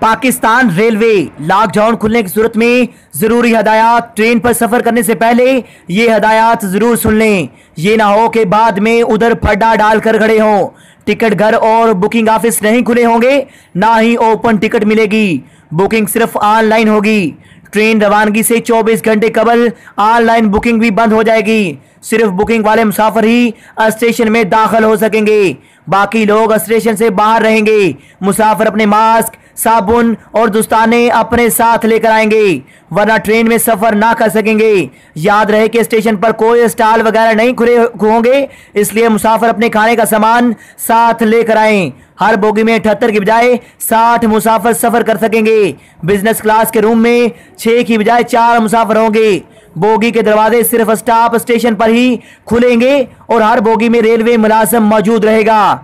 Pakistan railway lockdown खुलने की सूरत में जरूरी हदायत। ट्रेन पर सफर करने से पहले ये हदायत जरूर सुन लें। ये ना हो कि बाद में उधर फड्डा डालकर खड़े हों। टिकट घर और बुकिंग ऑफिस नहीं खुले होंगे, ना ही ओपन टिकट मिलेगी। बुकिंग सिर्फ ऑनलाइन होगी। ट्रेन रवानगी से 24 घंटे कबल ऑनलाइन बुकिंग भी बंद हो जाएगी। सिर्फ बुकिंग वाले मुसाफिर ही स्टेशन में दाखिल हो सकेंगे, बाकी लोग स्टेशन से बाहर रहेंगे। मुसाफिर अपने मास्क, साबुन और दस्ताने अपने साथ लेकर आएंगे, वरना ट्रेन में सफर ना कर सकेंगे। याद रहे कि स्टेशन पर कोई स्टॉल वगैरह नहीं खुले होंगे, इसलिए मुसाफिर अपने खाने का सामान साथ लेकर आएं। हर बोगी में 78 की बजाय 60 मुसाफिर सफर कर सकेंगे। बिजनेस क्लास के रूम में 6 की बजाय 4 मुसाफिर होंगे। बोगी के दरवाजे सिर्फ स्टॉप स्टेशन पर ही खुलेंगे और हर बोगी में रेलवे मुलाजिम मौजूद रहेगा।